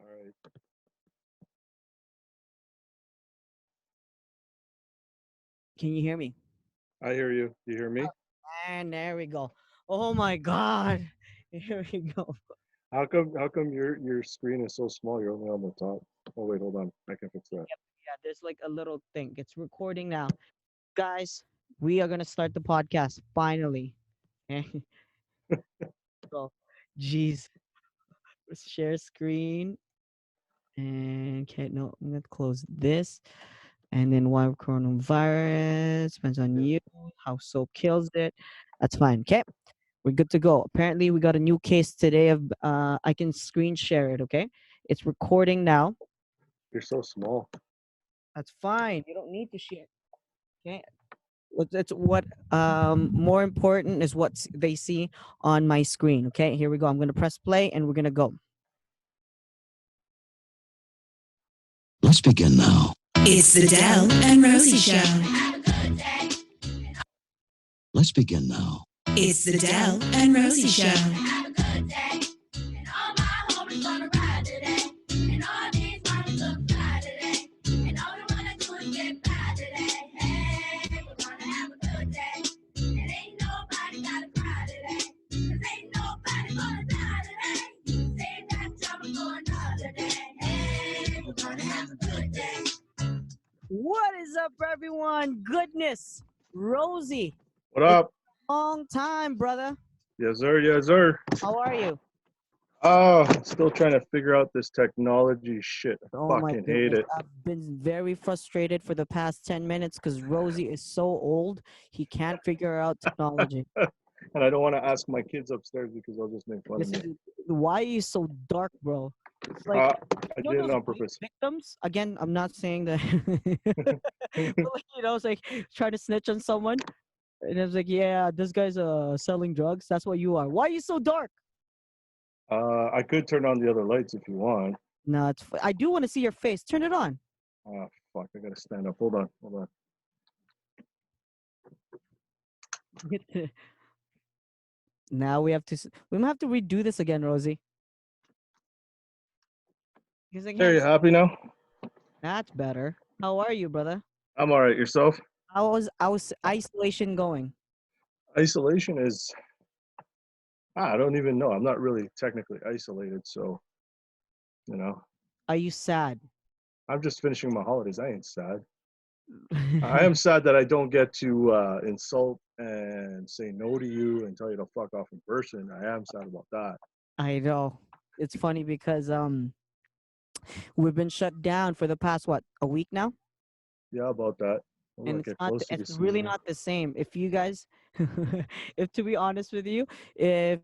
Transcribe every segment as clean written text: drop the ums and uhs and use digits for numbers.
right. Can you hear me? I hear you. You hear me? And there we go. Oh my God. Here we go. How come your screen is so small? You're only on the top. Oh wait, hold on. I can fix that. Yep. Yeah, there's like a little thing. It's recording now. Guys, we are going to start the podcast finally. so, geez. Let's share screen. And okay, no, I'm going to close this. And then why coronavirus depends on Yeah. you. How soap kills it. That's fine. Okay. We're good to go. Apparently, we got a new case today of I can screen share it, okay? It's recording now. You're so small. That's fine. You don't need to share. Okay. That's what more important is what they see on my screen. Okay, here we go. I'm gonna press play and we're gonna go. Let's begin now. It's the Dell and Rosie Show. Let's begin now. It's the Dell and Rosie Show. What is up, everyone? Goodness, Rosie, What it's up? a long time, brother. Yes, sir. Yes, sir. How are you? Oh, still trying to figure out this technology shit. I Oh my fucking hate goodness, it. I've been very frustrated for the past 10 minutes because Rosie is so old he can't figure out technology. And I don't want to ask my kids upstairs because they'll just make fun of me. Listen, why are you so dark, bro? It's like Uh, I you know did it those on rape purpose. victims. Again, I'm not saying that. But like, it's like trying to snitch on someone, and it's like, yeah, this guy's selling drugs. That's what you are. Why are you so dark? I could turn on the other lights if you want. No, I do want to see your face. Turn it on. Oh, fuck. I gotta stand up. Hold on. Hold on. Now we have to. We might have to redo this again, Rosie. Because I There, can't. you happy now? That's better. How are you, brother? I'm all right. Yourself? How's isolation going? Isolation is, I don't even know. I'm not really technically isolated. So, you know, Are you sad? I'm just finishing my holidays. I ain't sad. I am sad that I don't get to insult and say no to you and tell you to fuck off in person. I am sad about that. I know. It's funny because we've been shut down for the past what, a week now? Yeah, about that. We're And gonna it's get not close to the it's really season. not the same. If you guys if to be honest with you, if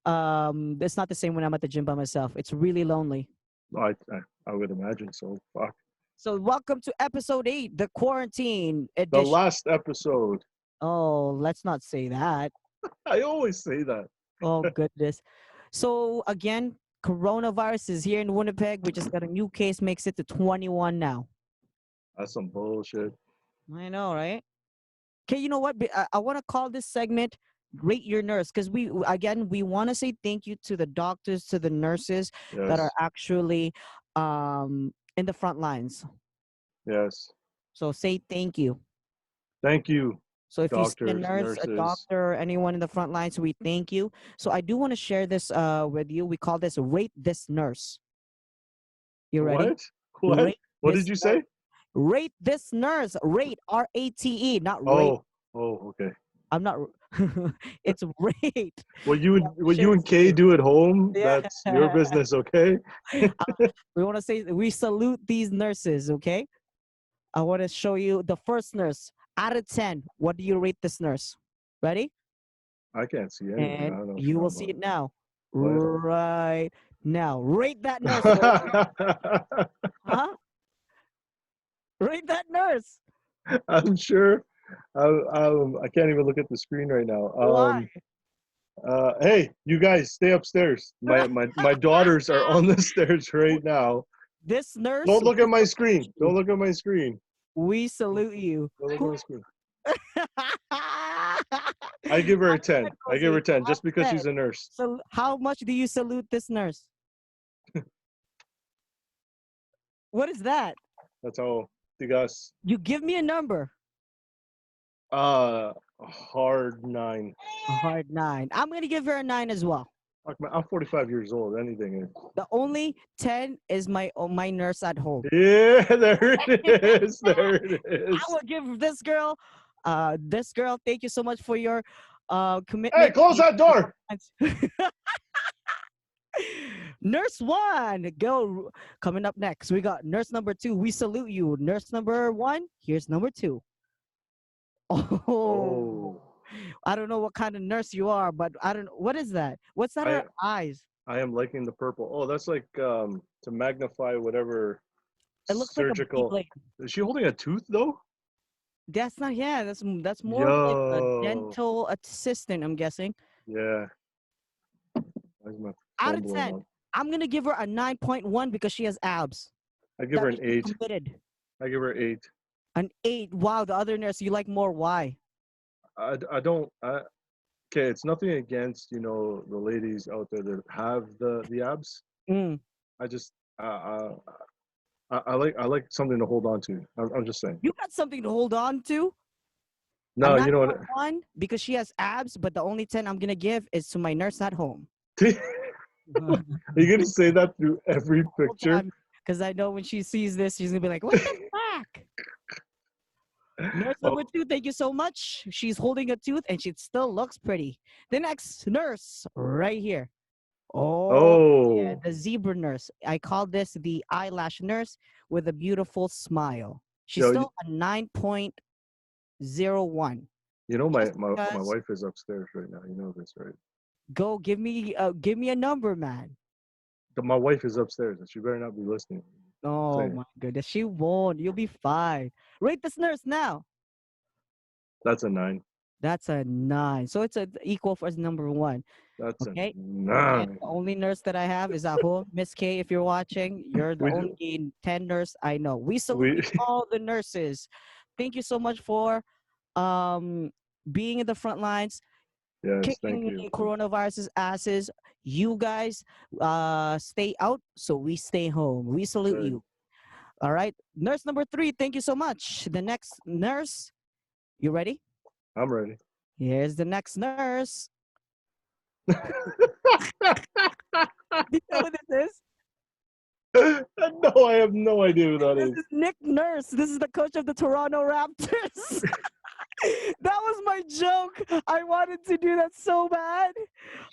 it's not the same when I'm at the gym by myself. It's really lonely. I would imagine so. Fuck. So welcome to episode 8, the quarantine The edition. last episode. Oh, let's not say that. I always say that. Oh goodness. So again, coronavirus is here in Winnipeg. We just got a new case, makes it to 21 now. That's some bullshit. I know, right? Okay, you know what? I want to call this segment "Rate Your Nurse" because we want to say thank you to the doctors, to the nurses that are Yes. actually in the front lines. Yes. So say thank you. Thank you, So if you see a doctors, nurse, a nurses. doctor, anyone in the front lines, we thank you. So I do want to share this with you. We call this "Rate This Nurse." You ready? What? What? Rate What did this you nurse. say? Rate this nurse. Rate, RATE, not rate. Oh, oh, okay. I'm not. It's rate. What Share you and this with Kay you. do at home, Yeah. that's your business, okay? We want to say we salute these nurses, okay? I want to show you the first nurse. Out of 10, what do you rate this nurse? Ready? I can't see anything. I And don't know what you you're will on see about. it now. What? Right now. Rate that nurse, Rosie. Huh? Rate that nurse. I'm sure. I can't even look at the screen right now. Why? Hey, you guys, stay upstairs. My daughters are on the stairs right now. This nurse, Don't look at my screen. Don't look at my screen. we salute you. Don't look at Who? my screen. I give her Out a of 10, 10. I give her Rosie. 10 Out just of because 10. she's a nurse. So how much do you salute this nurse? What is that? That's how tigas. You give me a number. Hard 9. A hard 9. I'm gonna give her a 9 as well. Fuck, man, I'm 45 years old. Anything is. The only 10 is my nurse at home. Yeah, there it is. There it I is. will give this girl, thank you so much for your Hey, commitment. close that door. Nurse 1, go. Coming up next, we got nurse number 2. We salute you. Nurse number 1, here's number 2. Oh, Oh, I don't know what kind of nurse you are, but I don't. What is that? What's that? I Her eyes. I am liking the purple. Oh, that's like to magnify whatever It looks like a surgical. Beyblade. Is she holding a tooth though? That's not. Yeah, that's more of like a Yo. dental assistant. I'm guessing. Yeah. Why is my Out phone of blowing 10, up? I'm gonna give her a 9.1 because she has abs. I give That her means an she's 8. committed. I give her 8. An 8. Wow, the other nurse you like more. Why? I don't. Okay, it's nothing against the ladies out there that have the abs. Mm. I just I like something to hold on to. I'm just saying. You got something to hold on to. A No, you know what? 9.1 because she has abs, but the only 10 I'm gonna give is to my nurse at home. Are you gonna say that through every picture? Because I know when she sees this, she's gonna be like, "What the fuck?" Nurse Oh, number 2, thank you so much. She's holding a tooth and she still looks pretty. The next nurse right here. Oh, yeah, oh, the zebra nurse. I call this the eyelash nurse with a beautiful smile. She's yo, still a 9.01. my, Just my because, wife is upstairs right now. You know this, right? go give me a number, man. My wife is upstairs, and she better not be listening. Oh Saying my goodness, she won't. You'll be fine. Rate this nurse now. that's a 9. That's a 9. So it's equal for number 1. That's a Okay. Again, 9. the only nurse that I have is at home. Miss K, if you're watching, you're the We only 10 nurse I know. We salute we all the nurses. Thank you so much for um being in the front lines, yes, thank kicking you. coronavirus's asses. You guys stay out so we stay home. We salute Right. you. All right. Nurse number 3, thank you so much. The next nurse, you ready? I'm ready. Here's the next nurse. Do you know what this is? No, I have no idea who that This is. is Nick Nurse. This is the coach of the Toronto Raptors. That was my joke. I wanted to do that so bad.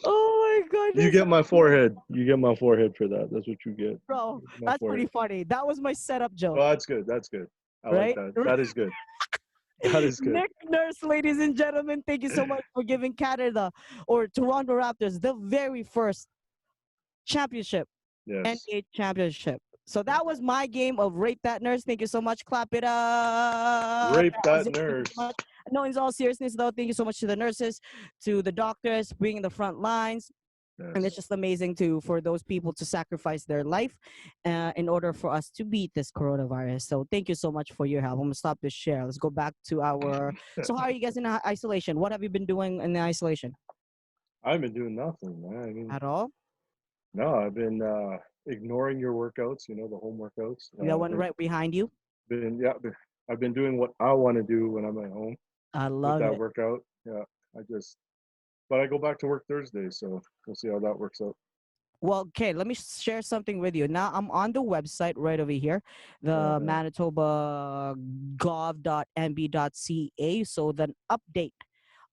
Oh my goodness. You get my forehead. You get my forehead for that. That's what you get. Bro, My that's forehead. pretty funny. That was my setup joke, Oh, that's good. That's good. I like right? that. That is good. That is good. Nick Nurse, ladies and gentlemen, thank you so much for giving Canada or Toronto Raptors the very first championship, Yes. NBA championship. So that was my game of Rate That Nurse. Thank you so much. Clap it up. Rape That was that it. Thank you nurse. so much. No, in all seriousness, though, thank you so much to the nurses, to the doctors, being in the front lines. And it's Yes. just amazing for those people to sacrifice their life in order for us to beat this coronavirus. So thank you so much for your help. I'm gonna stop this share. Let's go back to our. So how are you guys in isolation? What have you been doing in the isolation? I've been doing nothing, man. I mean, At all? no, I've been ignoring your workouts. The home workouts. That one right behind you. I've been doing what I want to do when I'm at home I with love that it. workout. Yeah, but I go back to work Thursday, so we'll see how that works out. Well, okay, let me share something with you. Now I'm on the website right over here, the Uh, Manitoba gov.nb.ca. So the update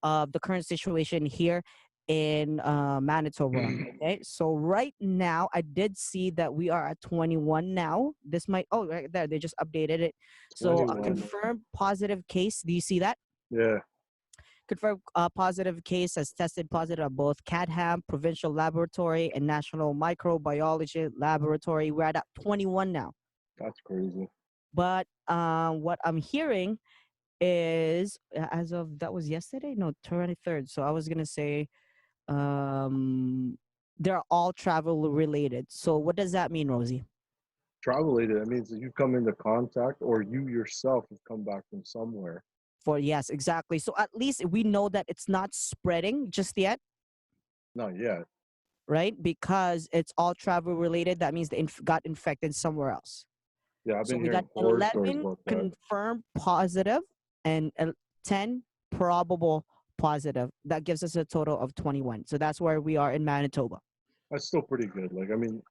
of the current situation here in Manitoba. Okay, so right now I did see that we are at 21 now. This might right there they just updated it. So a 21. confirmed positive case. Do you see that? Yeah, Confirmed positive case has tested positive at both CADHAM Provincial Laboratory and National Microbiology Laboratory. We're at 21 now. that's crazy. But what I'm hearing is, as of that was yesterday, no, 23rd. So I was gonna say, they're all travel related. So what does that mean, Rosie? Travel related. That means that you come into contact, or you yourself have come back from somewhere. For yes, exactly. So at least we know that it's not spreading just yet, Not yet. right? Because it's all travel related. That means they got infected somewhere else. Yeah, I've So been we got hearing horror stories 11 about that. confirmed positive and 10 probable positive. That gives us a total of 21. So that's where we are in Manitoba. That's still pretty good. Like, I mean,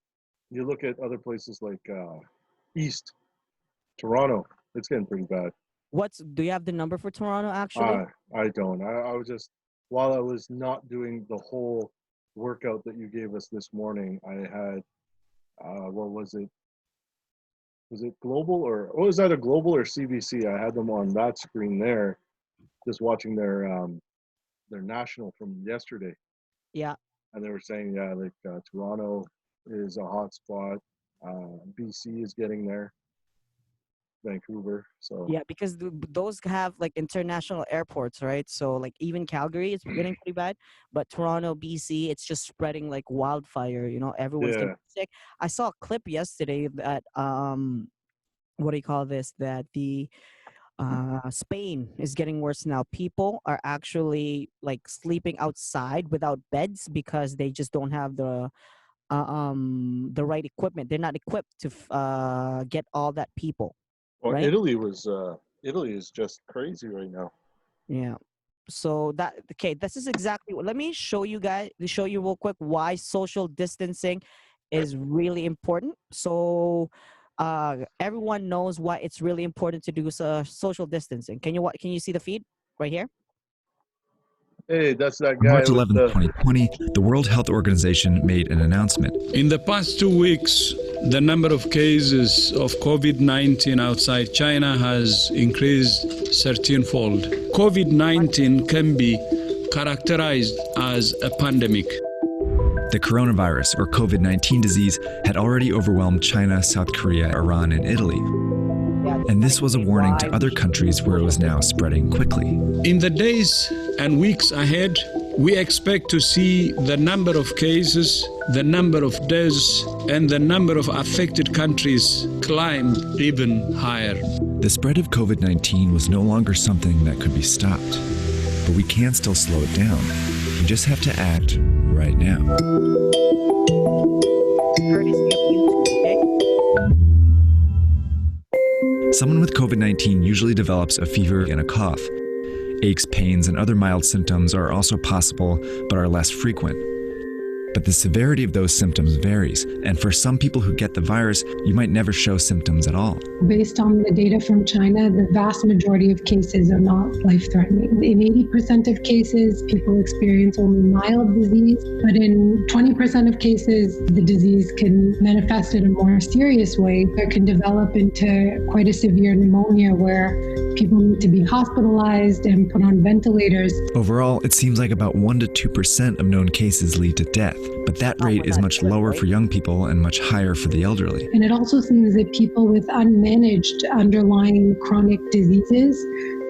you look at other places like East Toronto, it's getting pretty bad. Do you have the number for Toronto actually? I don't. I was just, while I was not doing the whole workout that you gave us this morning, I had, what was it? Was it Global or, it was either Global or CBC. I had them on that screen there, just watching their national from yesterday. Yeah. And they were saying, yeah, like Toronto is a hot spot. BC is getting there. Vancouver. So Yeah, because those have like international airports, right? So like even Calgary is getting pretty bad, but Toronto, BC, it's just spreading like wildfire. You know, everyone's yeah, getting sick. I saw a clip yesterday that what do you call this? That the Spain is getting worse now. People are actually like sleeping outside without beds because they just don't have the right equipment. They're not equipped to get all that people, well, right? Italy is just crazy right now. Yeah. So that okay, this is exactly what let me show you guys show you real quick why social distancing is really important. So everyone knows why it's really important to do social distancing. Can you see the feed right here? Hey, that's that On guy March with 11, the 2020, the World Health Organization made an announcement. In the past 2 weeks, the number of cases of COVID-19 outside China has increased 13-fold. COVID-19 can be characterized as a pandemic. The coronavirus, or COVID-19 disease, had already overwhelmed China, South Korea, Iran, and Italy. And this was a warning to other countries where it was now spreading quickly. In the days and weeks ahead, we expect to see the number of cases, the number of deaths, and the number of affected countries climb even higher. The spread of COVID-19 was no longer something that could be stopped. But we can still slow it down. We just have to act right now. Someone with COVID-19 usually develops a fever and a cough. Aches, pains, and other mild symptoms are also possible, but are less frequent. But the severity of those symptoms varies, and for some people who get the virus, you might never show symptoms at all. Based on the data from China, the vast majority of cases are not life-threatening. In 80% of cases, people experience only mild disease, but in 20% of cases, the disease can manifest in a more serious way. It can develop into quite a severe pneumonia where people need to be hospitalized and put on ventilators. Overall, it seems like about 1 to 2% of known cases lead to death, but that rate is much lower for young people and much higher for the elderly. And it also seems that people with unmanaged underlying chronic diseases,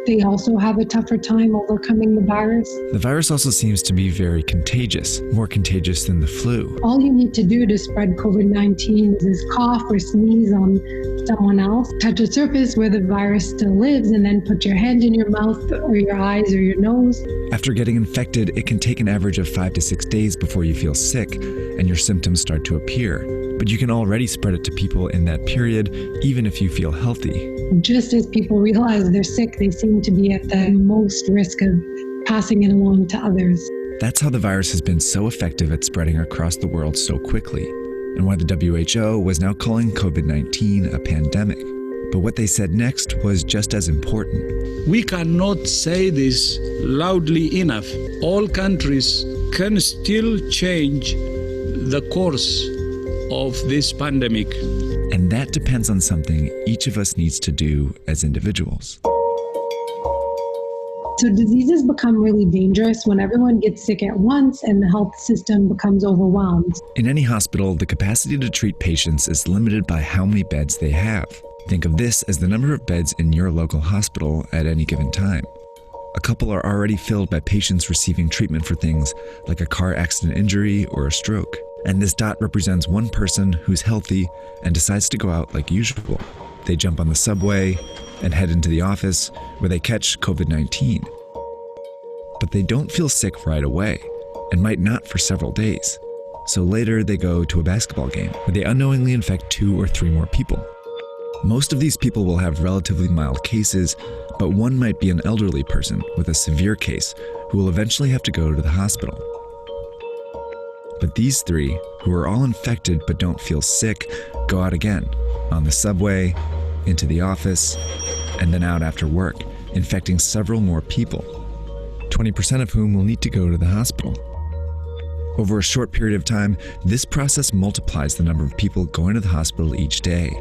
they also have a tougher time overcoming the virus. The virus also seems to be very contagious, more contagious than the flu. All you need to do to spread COVID-19 is cough or sneeze on someone else, touch a surface where the virus still lives, and then put your hand in your mouth or your eyes or your nose. After getting infected, it can take an average of 5 to 6 days before you feel sick and your symptoms start to appear. But you can already spread it to people in that period, even if you feel healthy. Just as people realize they're sick, they seem to be at the most risk of passing it along to others. That's how the virus has been so effective at spreading across the world so quickly, and why the WHO was now calling COVID-19 a pandemic. But what they said next was just as important. We cannot say this loudly enough. All countries can still change the course of this pandemic. And that depends on something each of us needs to do as individuals. So diseases become really dangerous when everyone gets sick at once and the health system becomes overwhelmed. In any hospital, the capacity to treat patients is limited by how many beds they have. Think of this as the number of beds in your local hospital at any given time. A couple are already filled by patients receiving treatment for things like a car accident injury or a stroke. And this dot represents one person who's healthy and decides to go out like usual. They jump on the subway and head into the office where they catch COVID-19. But they don't feel sick right away and might not for several days. So later they go to a basketball game where they unknowingly infect 2 or 3 more people. Most of these people will have relatively mild cases, but one might be an elderly person with a severe case who will eventually have to go to the hospital. But these three, who are all infected but don't feel sick, go out again, on the subway, into the office, and then out after work, infecting several more people, 20% of whom will need to go to the hospital. Over a short period of time, this process multiplies the number of people going to the hospital each day.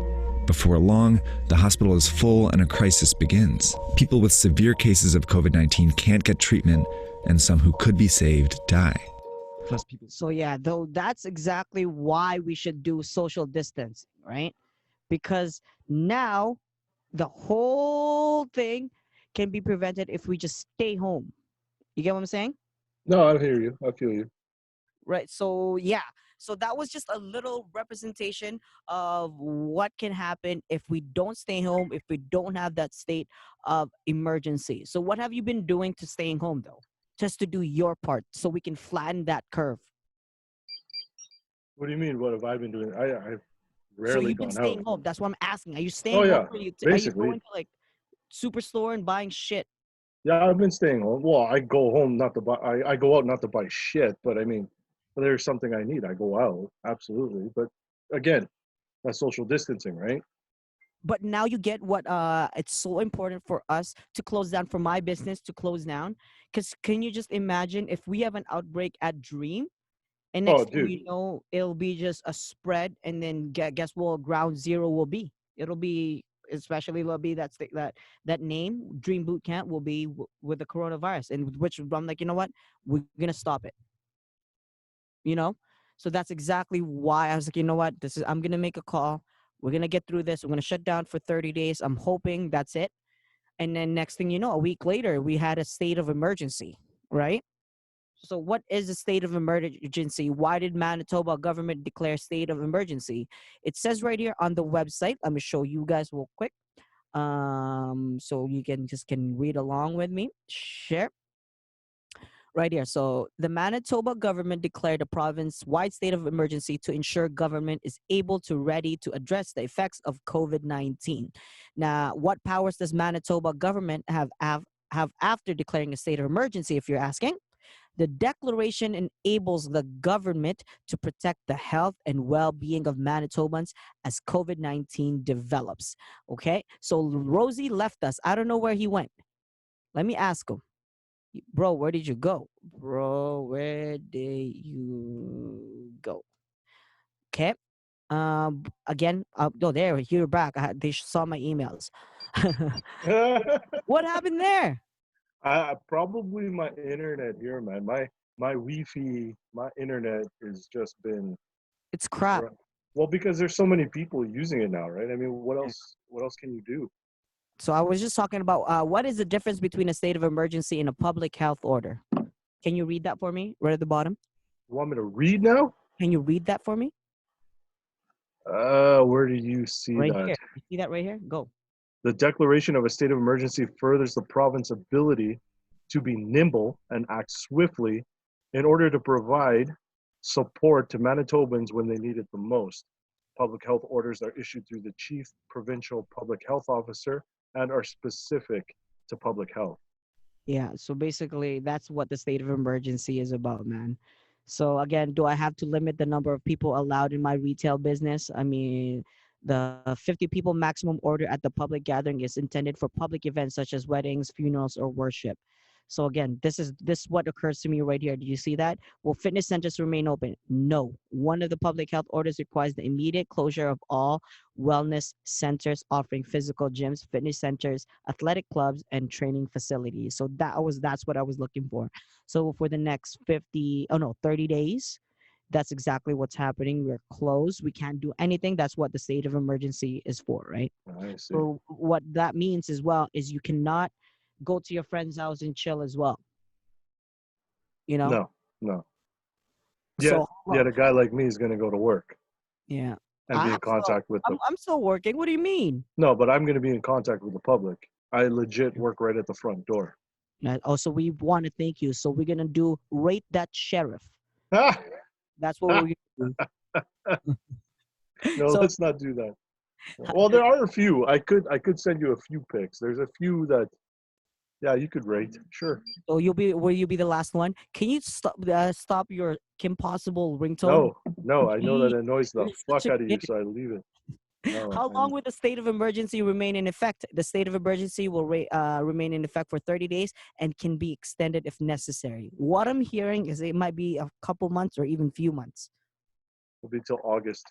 Before long, the hospital is full and a crisis begins. People with severe cases of COVID-19 can't get treatment, and some who could be saved die. Plus people. So yeah, though that's exactly why we should do social distancing, right? Because now the whole thing can be prevented if we just stay home. You get what I'm saying? No, I hear you. I feel you. Right. So yeah. So that was just a little representation of what can happen if we don't stay home, if we don't have that state of emergency. So what have you been doing to staying home though? Just to do your part so we can flatten that curve. What do you mean? What have I been doing? I've So rarely you've been gone staying out. home. That's what I'm asking. Are you Oh staying home yeah, or are you basically. going to like superstore and buying shit? Yeah, I've been staying home. Well, I go home not to buy. I go out not to buy shit, but I mean, if there's something I need, I go out. Absolutely. But again, that's social distancing, right? But now you get what it's so important for us to close down, for my business to close down, because can you just imagine if we have an outbreak at Dream and Oh, next thing dude. you know it'll be just a spread, and then guess what ground zero will be? It'll be, especially it'll be that name Dream Boot Camp will be with the coronavirus, and with which I'm like, you know what, we're gonna stop it, you know. So that's exactly why I was like, you know what, this is, I'm gonna make a call, we're gonna get through this, we're gonna shut down for 30 days, I'm hoping that's it. And then next thing you know, a week later we had a state of emergency, right? So what is a state of emergency? Why did Manitoba government declare state of emergency? It says right here on the website. Let me show you guys real quick, so you can read along with me. Share right here. So the Manitoba government declared a province-wide state of emergency to ensure government is able to ready to address the effects of COVID-19. Now, what powers does Manitoba government have after declaring a state of emergency, if you're asking? The declaration enables the government to protect the health and well-being of Manitobans as COVID-19 develops. Okay, so Rosie left us. I don't know where he went. Let me ask him. Bro, where did you go? Bro, where did you go? Okay. Again, no, there, you're back. They saw my emails. What happened there? Probably my internet here, man. My Wi-Fi, my internet has just been It's crap. well because there's so many people using it now, right? I mean, what else? What else can you do? So I was just talking about what is the difference between a state of emergency and a public health order? Can you read that for me right at the bottom? You want me to read now? Can you read that for me? Where do you see Right that? here. You see that right here? Go. The declaration of a state of emergency furthers the province's ability to be nimble and act swiftly in order to provide support to Manitobans when they need it the most. Public health orders are issued through the Chief Provincial Public Health Officer and are specific to public health. Yeah, so basically that's what the state of emergency is about, man. So again, do I have to limit the number of people allowed in my retail business? I mean, the 50 people maximum order at the public gathering is intended for public events such as weddings, funerals, or worship. So again, this is what occurs to me right here. Do you see that? Will fitness centers remain open? No. One of the public health orders requires the immediate closure of all wellness centers offering physical gyms, fitness centers, athletic clubs, and training facilities. So that's what I was looking for. So for the next 30 days, that's exactly what's happening. We're closed. We can't do anything. That's what the state of emergency is for, right? I see. So what that means as well is you cannot go to your friend's house and chill as well. You know? No, no. Yet, So yet a guy like me is going to go to work yeah. and be in contact with the. I'm still working. What do you mean? No, but I'm going to be in contact with the public. I legit work right at the front door. Also, we want to thank you. So we're gonna do rate that sheriff. Ah! That's what we're gonna do. No, So let's not do that. Well, there are a few. I could send you a few pics. There's a few that, yeah, you could rate. Sure. So will you be the last one? Can you stop your Kim Possible ringtone? No, I know Jeez, that annoys the you're such fuck a out of you, kid. so I leave it. No, How long and will the state of emergency remain in effect? The state of emergency will remain in effect for 30 days and can be extended if necessary. What I'm hearing is it might be a couple months or even few months. it'll be till August.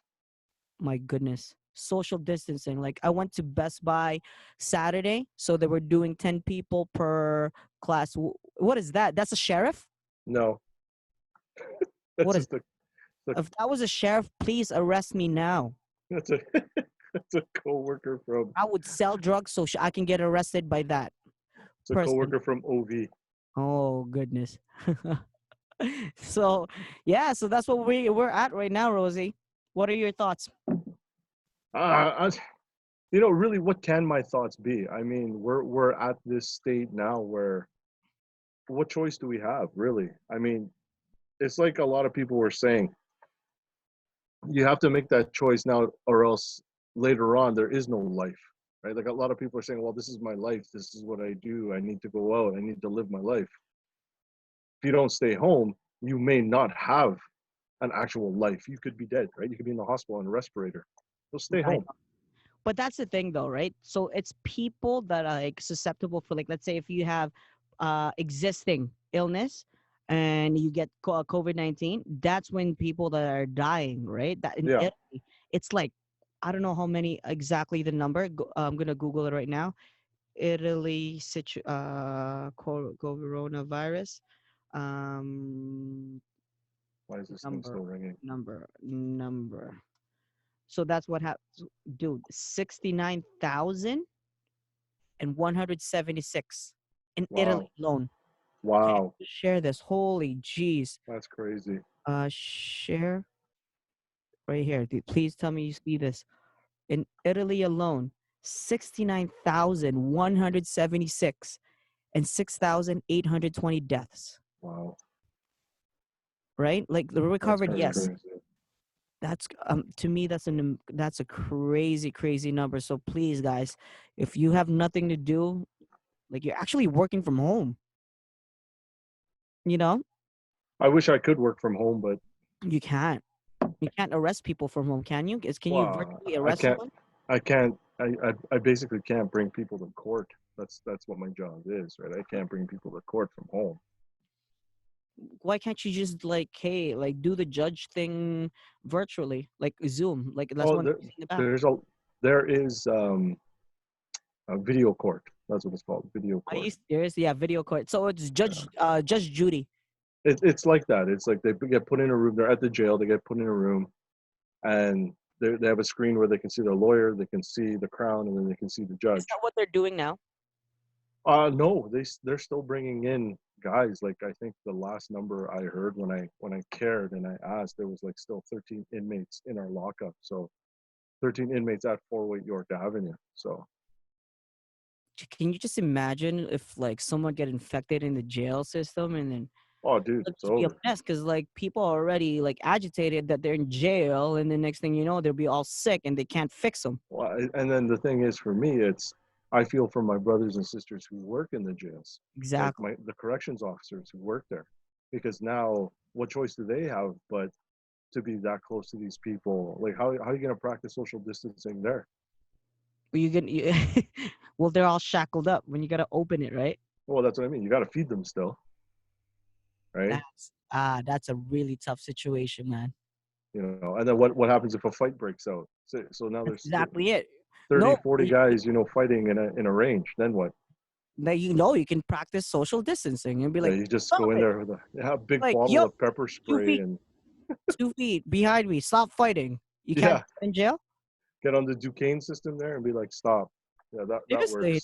My goodness. Social distancing. Like I went to Best Buy Saturday, so they were doing 10 people per class. What is that? That's a sheriff? No, What that's is just a If that was a sheriff, please arrest me now. that's a that's a coworker from I would sell drugs so I can get arrested by that it's a person. coworker from OV. Oh goodness. So yeah, so that's what we're at right now, Rosie. What are your thoughts? I, really, what can my thoughts be? I mean, we're at this state now where what choice do we have, really? I mean, it's like a lot of people were saying, you have to make that choice now, or else later on there is no life, right? Like a lot of people are saying, well, this is my life, this is what I do, I need to go out, I need to live my life. If you don't stay home, you may not have an actual life. You could be dead, right? You could be in the hospital on a respirator. So stay I home. But that's the thing though, right? So it's people that are like susceptible for, like, let's say if you have existing illness and you get COVID-19, that's when people that are dying, right? That in Yeah. Italy, it's like, I don't know how many exactly the number. I'm gonna Google it right now. Italy coronavirus um Why is this thing number still ringing? number. So that's what happens, dude. 69,176 in Italy Wow. alone. Okay, Wow. share this. Holy jeez. That's crazy. Share right here. Please tell me you see this. In Italy alone, 69,176 and 6,820 deaths. Wow. Right? Like the recovered, That's yes. crazy. That's to me that's a crazy number. So please, guys, if you have nothing to do, like you're actually working from home, you know, I wish I could work from home, but you can't. You can't arrest people from home, can you? Can you well, virtually I arrest can't. someone? I can't. I basically can't bring people to court. That's what my job is, right? I can't bring people to court from home. Why can't you just like, hey, like do the judge thing virtually, like Zoom? Like that's Oh, one thing about. there is a video court. That's what it's called, video Are court. you serious? Yeah, video court. So it's Judge Judy. It's like that. It's like they get put in a room. They're at the jail. They get put in a room, and they have a screen where they can see their lawyer, they can see the crown, and then they can see the judge. Is that what they're doing now? No, they're still bringing in guys. Like I think the last number I heard when I cared and I asked, there was like still 13 inmates in our lockup. So 13 inmates at 408 York Avenue. So Can you just imagine if like someone get infected in the jail system and then oh, dude, it'll it's just be a over. mess because like people are already like agitated that they're in jail, and the next thing you know they'll be all sick and they can't fix them. Well, and then the thing is, for me, it's I feel for my brothers and sisters who work in the jails, like Exactly. the corrections officers who work there, because now what choice do they have but to be that close to these people? Like how are you gonna practice social distancing there? Well, well, they're all shackled up when you gotta open it, right? Well, that's what I mean. You got to feed them still, right? That's a really tough situation, man. And then what happens if a fight breaks out? So now That's there's exactly it. 30, No, 40 guys, fighting in a range. Then what? now you can practice social distancing and be Yeah, like, you just stop go in it. there with a big Like, bottle yo, of pepper two spray feet, and 2 feet behind me. Stop fighting. You can't yeah, get in jail. get on the Duquesne system there and be like, stop. Yeah, that Seriously, works.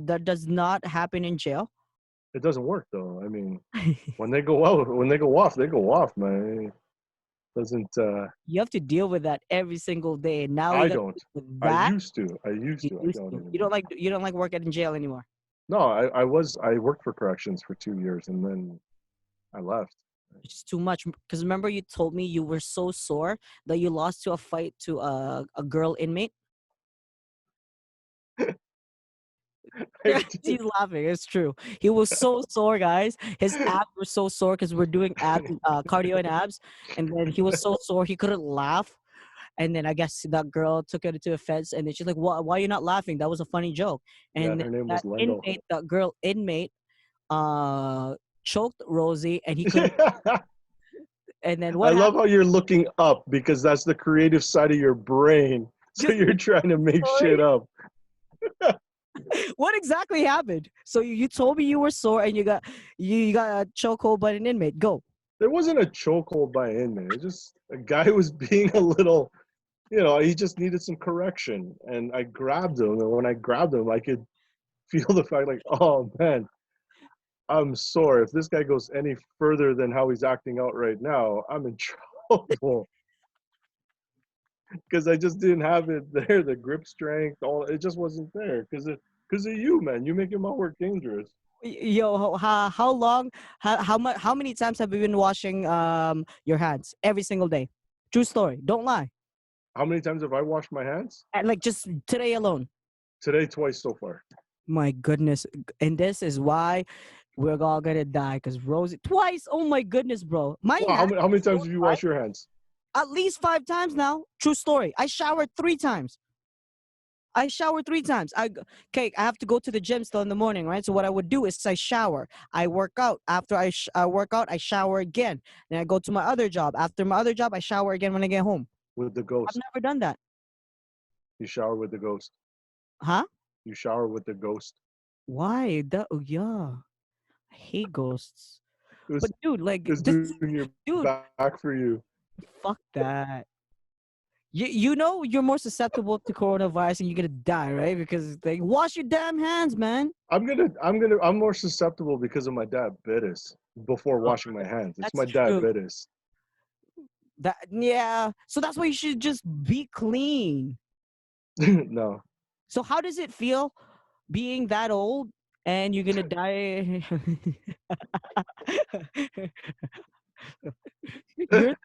that does not happen in jail. It doesn't work though. I mean, when they go off, they go off, man. It doesn't. You have to deal with that every single day. Now you I got to don't. deal with I that. used to. I used You to. I used don't to. anymore. You don't like working in jail anymore. No, I worked for corrections for 2 years and then I left. It's too much. Because remember, you told me you were so sore that you lost to a fight to a girl inmate. He's laughing. It's true. He was so sore, guys. His abs were so sore because we're doing abs, cardio and abs, and then he was so sore he couldn't laugh. And then I guess that girl took it to offense, and then she's like, Why are you not laughing? That was a funny joke." Yeah, And and then her name was that Lendo. inmate, that girl inmate, choked Rosie, and he couldn't. And then I what love happened? how you're looking up because that's the creative side of your brain. So Just you're trying to make shit up. what exactly happened? So you told me you were sore and you got a chokehold by an inmate. Go. There wasn't a chokehold by an inmate. It's just a guy who was being a little, he just needed some correction. And I grabbed him. And when I grabbed him, I could feel the fact like, oh man, I'm sore. If this guy goes any further than how he's acting out right now, I'm in trouble. Because I just didn't have it there. The grip strength, all it just wasn't there. Because of you, man. You're making my work dangerous. Yo, how long? How many times have you been washing your hands every single day? True story. Don't lie. How many times have I washed my hands? And like just today alone. Today, twice so far. My goodness. And this is why we're all gonna die. Cause Rosie twice. Oh my goodness, bro. My Well, hands how many times have you washed your hands? at least 5 times now. True story. I showered 3 times. I shower 3 times. Okay, I have to go to the gym still in the morning, right? So what I would do is I shower. I work out. After I work out, I shower again. Then I go to my other job. After my other job, I shower again when I get home. With the I've ghost. never done that. You shower with the ghost. Huh? You shower with the ghost. Why? Oh, yeah. I hate ghosts. It was, But dude, like it was this, doing your dude, back for you. fuck that. You know you're more susceptible to coronavirus and you're gonna die, right? Because like wash your damn hands, man. I'm more susceptible because of my diabetes before Oh, washing my hands. It's that's my true. diabetes. That yeah. So that's why you should just be clean. No. So how does it feel being that old and you're gonna die? You're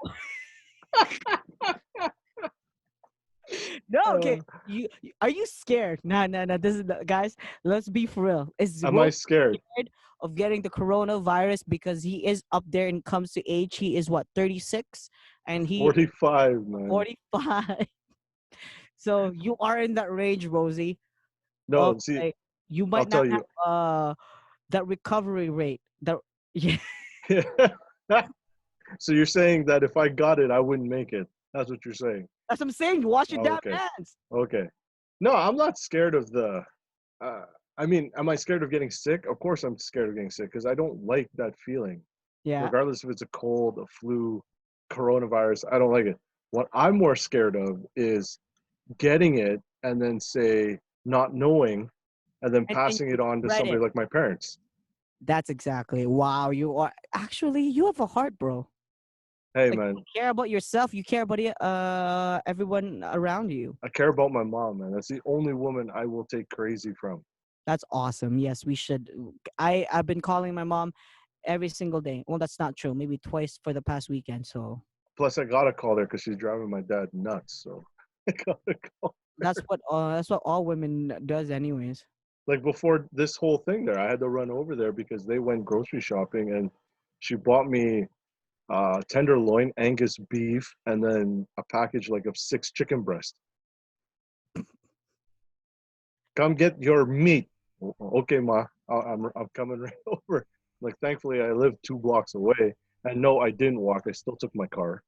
no okay. Are you scared? No. This is guys. Let's be for real. Is Am I Rose scared? scared of getting the coronavirus because he is up there and comes to age? He is what 36, and he 45, man. 45. So you are in that range, Rosie. No, see, Okay, you I'll might not tell you. have that recovery rate. That yeah. So you're saying that if I got it, I wouldn't make it. That's what you're saying. That's what I'm saying. Wash your Oh, damn okay. hands. Okay. No, I'm not scared of the. Uh, I mean, am I scared of getting sick? Of course, I'm scared of getting sick because I don't like that feeling. Yeah. Regardless if it's a cold, a flu, coronavirus, I don't like it. What I'm more scared of is getting it and then say not knowing and then And passing it on to spread somebody it. like my parents. That's exactly. Wow, you are actually you have a heart, bro. Hey, Like man, you care about yourself. You care about everyone around you. I care about my mom, man. That's the only woman I will take crazy from. That's awesome. Yes, we should. I've been calling my mom every single day. Well, that's not true. Maybe twice for the past weekend. So Plus, I gotta call her because she's driving my dad nuts. So I gotta call. that's what all women does, anyways. Like before this whole thing there, I had to run over there because they went grocery shopping and she bought me tenderloin, Angus beef, and then a package like of 6 chicken breasts. Come get your meat. Okay, ma, I'm coming right over. Like, thankfully, I live 2 blocks away, and no, I didn't walk. I still took my car.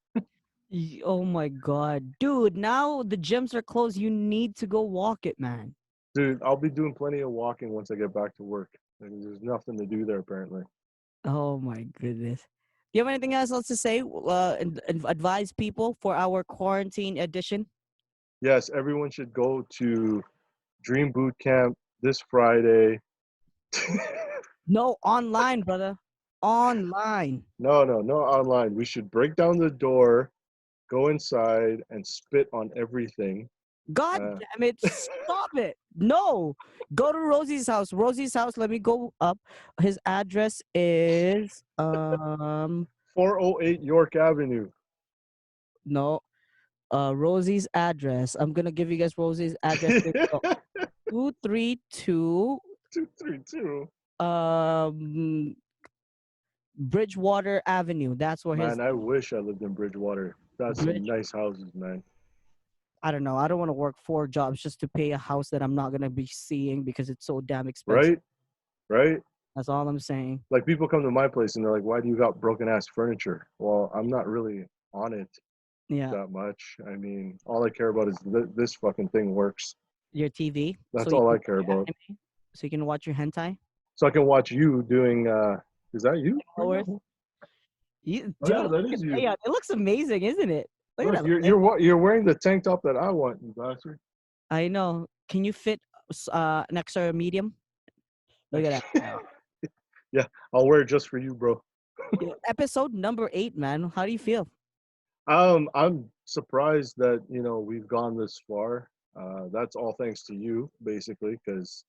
Oh my god, dude! Now the gyms are closed. You need to go walk it, man. Dude, I'll be doing plenty of walking once I get back to work. Like, there's nothing to do there apparently. Oh my goodness. Do you have anything else to say? And advise people for our quarantine edition. Yes, everyone should go to Dream Boot Camp this Friday. No, online, brother. Online. No, online. We should break down the door, go inside, and spit on everything. God damn it. Stop it. No. Go to Rosie's house. Rosie's house. Let me go up. His address is 408 York Avenue. no. Rosie's address. I'm gonna give you guys Rosie's address. 232 232. Um, Bridgewater Avenue. That's where his Man, I wish I lived in Bridgewater. That's some bridge. nice houses, man. I don't know. I don't want to work 4 jobs just to pay a house that I'm not gonna be seeing because it's so damn expensive. Right? Right? That's all I'm saying. Like people come to my place and they're like, "Why do you got broken ass furniture?" Well, I'm not really on it Yeah, that much. I mean, all I care about is this fucking thing works. your TV, so That's you all can I care watch your about. anime, so you can watch your hentai. So I can watch you doing. Is that you? Right Followers. now? Oh Dude, yeah, that is you. yeah, it looks amazing, isn't it? Look at Look, that. you're wearing the tank top that I want, you bastard. I know. Can you fit an extra medium? Look at that. Yeah. Yeah, I'll wear it just for you, bro. Yeah, episode number 8, man. How do you feel? I'm surprised that we've gone this far. That's all thanks to you, basically, because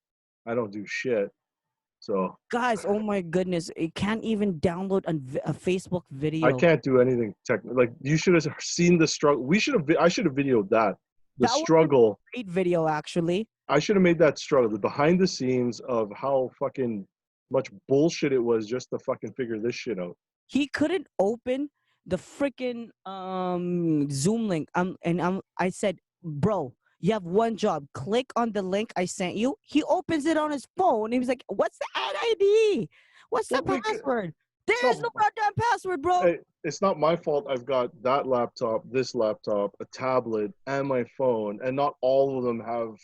I don't do shit. So Guys, oh my goodness. It can't even download a Facebook I video. can't do anything technical. Like you should have seen the struggle. I should have videoed that. The That was a struggle. great video, actually. I should have made that struggle. The behind the scenes of how fucking much bullshit it was just to fucking figure this shit out. He couldn't open the freaking Zoom link. I said, bro, you have one job. Click on the link I sent you. He opens it on his phone. He was like, what's the ad ID? What's the Well, password? it's There's not, no goddamn password, bro. hey, it's not my fault. I've got that laptop, this laptop, a tablet, and my phone, and not all of them have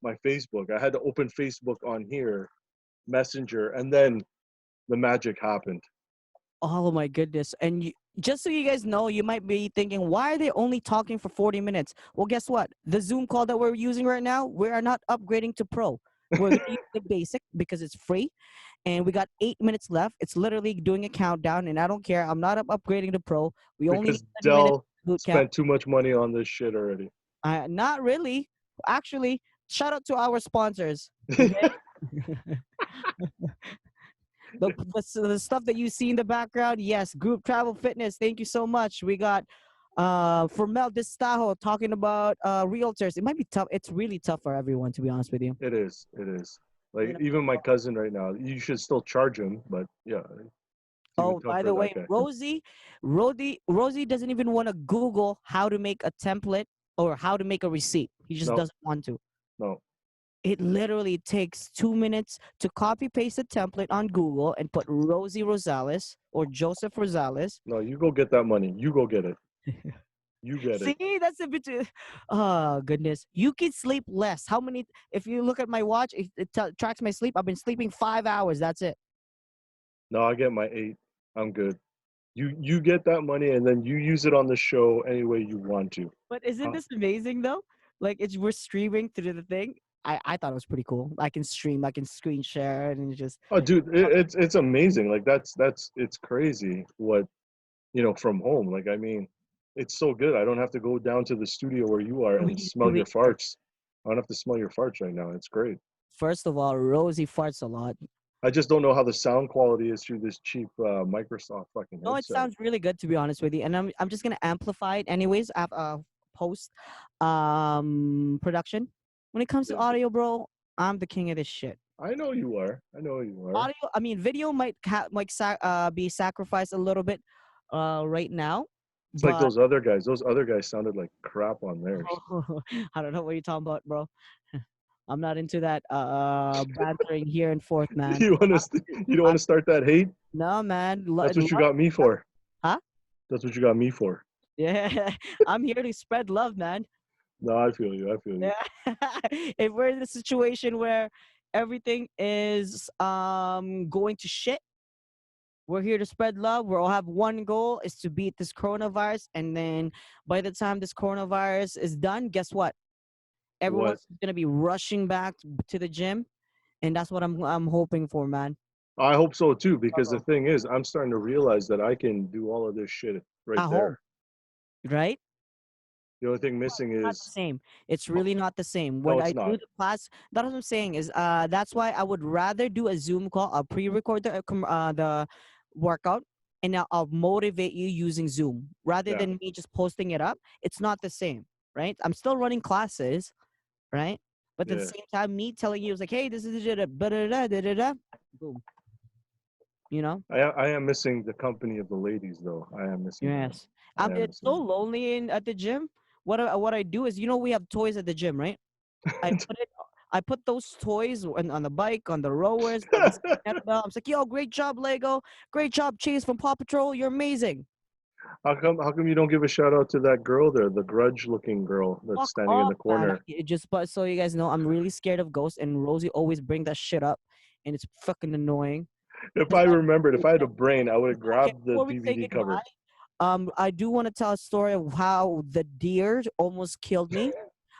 my Facebook. I had to open Facebook on here, Messenger, and then the magic happened. Oh my goodness. And just so you guys know, you might be thinking, why are they only talking for 40 minutes? Well, guess what? The Zoom call that we're using right now, we are not upgrading to Pro. We're going to use the basic because it's free. And we got 8 minutes left. It's literally doing a countdown, and I don't care. I'm not upgrading to Pro. We only Because need 30 minutes Dell boot camp. spent too much money on this shit already. Not really. Actually, shout out to our sponsors. Okay? The stuff that you see in the background, yes, Group Travel Fitness. Thank you so much. We got Formel Distajo talking about realtors. It might be tough. It's really tough for everyone, to be honest with you. It is. It is. Like You know? even my cousin right now, you should still charge him, but yeah. it's even Oh, tough by for the that way, guy. Rosie doesn't even want to Google how to make a template or how to make a receipt. He just No. doesn't want to. No. It literally takes 2 minutes to copy paste a template on Google and put Rosie Rosales or Joseph Rosales. No, you go get that money. You go get it. You get it. See, that's a bit. Oh goodness, you can sleep less. How many? If you look at my watch, it tracks my sleep. I've been sleeping 5 hours. That's it. No, I get my 8. I'm good. You get that money and then you use it on the show any way you want to. But isn't Huh. this amazing though? Like we're streaming through the thing. I thought it was pretty cool. I can stream. I can screen share, and just. Oh, dude, it's amazing. Like it's crazy what from home. Like I mean, it's so good. I don't have to go down to the studio where you are and smell your farts. I don't have to smell your farts right now. It's great. First of all, Rosie farts a lot. I just don't know how the sound quality is through this cheap Microsoft fucking headset. No, it sounds really good, to be honest with you. And I'm just gonna amplify it anyways. Post production. When it comes to audio, bro, I'm the king of this shit. I know you are. I know you are. Audio, I mean, video might be sacrificed a little bit right now. It's like those other guys. Those other guys sounded like crap on theirs. I don't know what you're talking about, bro. I'm not into that bantering here and forth, man. You don't want to start that hate? No, man. That's what you got me for. Huh? That's what you got me for. Yeah, I'm here to spread love, man. No, I feel you. I feel you. Yeah. If we're in a situation where everything is going to shit, we're here to spread love. We all have one goal, is to beat this coronavirus. And then by the time this coronavirus is done, guess what? Everyone's gonna be rushing back to the gym, and that's what I'm hoping for, man. I hope so too, because the thing is, I'm starting to realize that I can do all of this shit right there. Right? The only thing missing It's not is the same. It's really not the same. When it's I do not. the class, that's what I'm saying is that's why I would rather do a Zoom call. I'll pre-record the workout, and I'll motivate you using Zoom rather than me just posting it up. It's not the same, right? I'm still running classes, right? But at the Yeah. same time, me telling you, it's like, hey, this is da-da-da, boom. You know? I am missing the company of the ladies, though. I am missing them. Yes. I am It's so missing lonely at the gym. What I do is, we have toys at the gym, right? I them. put it. I put those toys on the bike, on the rowers, on the kettlebell. I'm like, yo, great job, Lego. Great job, Chase from Paw Patrol. You're amazing. How come you don't give a shout out to that girl there, the grudge-looking girl that's Fuck standing in off, the man. corner? But so you guys know, I'm really scared of ghosts, and Rosie always bring that shit up, and it's fucking annoying. If That's I why. remembered, if I had a brain, I would have Okay, grabbed the before we say DVD goodbye, cover. I do want to tell a story of how the deer almost killed me.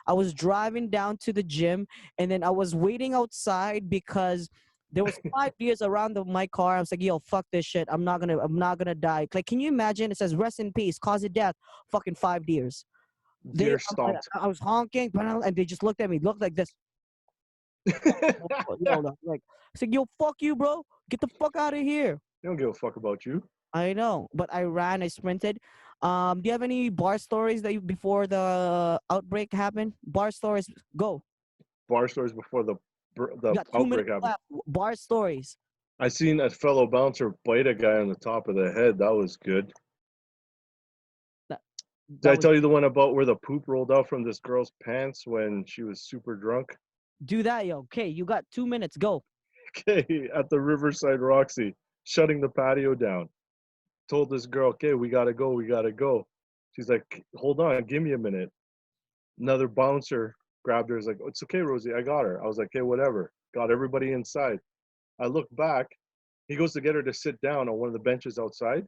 I was driving down to the gym, and then I was waiting outside because there was 5 deers around my car. I was like, "Yo, fuck this shit. I'm not gonna die." Like, can you imagine? It says, "Rest in peace, cause of death." Fucking 5 deers. Deer I, stomped. I was honking, and they just looked at me, looked like this. Yo, like, I said, "Yo, fuck you, bro. Get the fuck out of here." They don't give a fuck about you. I know, but I ran, I sprinted. Do you have any bar stories that before the outbreak happened? Bar stories, go. Bar stories before the You the got 2 minutes outbreak happened. left. Bar stories. I seen a fellow bouncer bite a guy on the top of the head. That was good. That, Did that I was tell you the one about where the poop rolled out from this girl's pants when she was super drunk? do that, yo. Okay, you got 2 minutes. Go. Okay, at the Riverside Roxy, shutting the patio down. Told this girl, okay, we gotta go, we gotta go. She's like, hold on, give me a minute. Another bouncer grabbed her. Is like, it's okay, Rosie, I got her. I was like, okay, whatever. Got everybody inside. I look back. He goes to get her to sit down on one of the benches outside.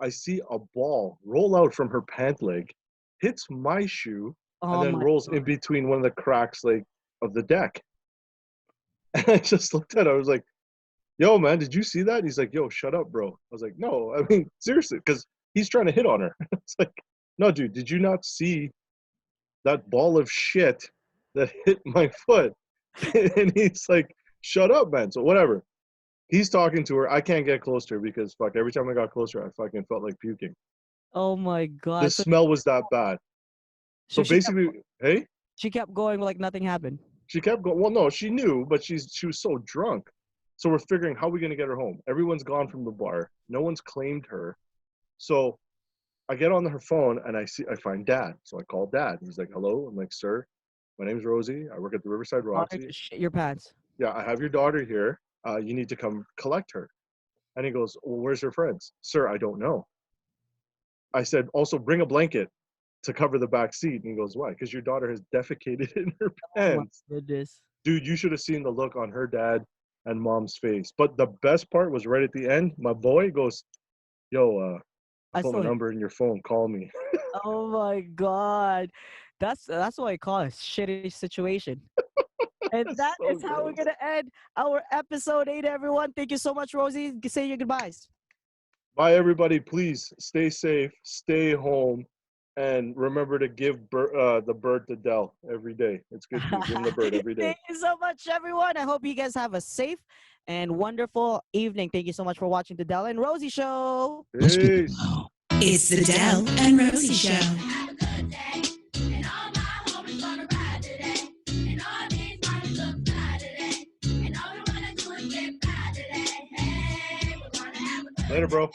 I see a ball roll out from her pant leg, hits my shoe, and Oh then my rolls in god. between one of the cracks like of the deck. And I just looked at her. I was like, yo, man, did you see that? He's like, yo, shut up, bro. I was like, no, I mean, seriously, because he's trying to hit on her. It's like, no, dude, did you not see that ball of shit that hit my foot? And he's like, shut up, man. So whatever. He's talking to her. I can't get close to her because fuck, every time I got closer, I fucking felt like puking. Oh my The god. smell was that bad. So She kept, basically, hey, she kept going like nothing happened. she kept going. Well, no, she knew, but she was so drunk. So we're figuring how are we gonna get her home. Everyone's gone from the bar. No one's claimed her. So I get on her phone and I find Dad. So I call Dad. He's like, hello. I'm like, sir, my name's Rosie. I work at the Riverside Daughter, Roxy. just shit your pants. Yeah, I have your daughter here. You need to come collect her. And he goes, well, where's her friends? Sir, I don't know. I said, also bring a blanket to cover the back seat. And he goes, why? Because your daughter has defecated in her Oh my pants. goodness. Dude, you should have seen the look on her dad and mom's face. But the best part was right at the end. My boy goes, yo, I put my saw it. number in your phone. Call me. Oh my god. That's what I call a shitty situation. And that So is how we're gross. gonna end our episode 8, everyone. Thank you so much, Rosie. Say your goodbyes. Bye, everybody. Please stay safe, stay home, and remember to give the bird to Dell every day. It's good for you. Give him the bird every day. Thank you so much, everyone. I hope you guys have a safe and wonderful evening. Thank you so much for watching the Dell and Rosie Show. Let's begin Peace. now. It's the Dell and Rosie Show. Have a good day, and all my homies gonna ride today, and all these mommies look fly today, and all we wanna do is get by today. Hey, we're gonna have a good Later, bro.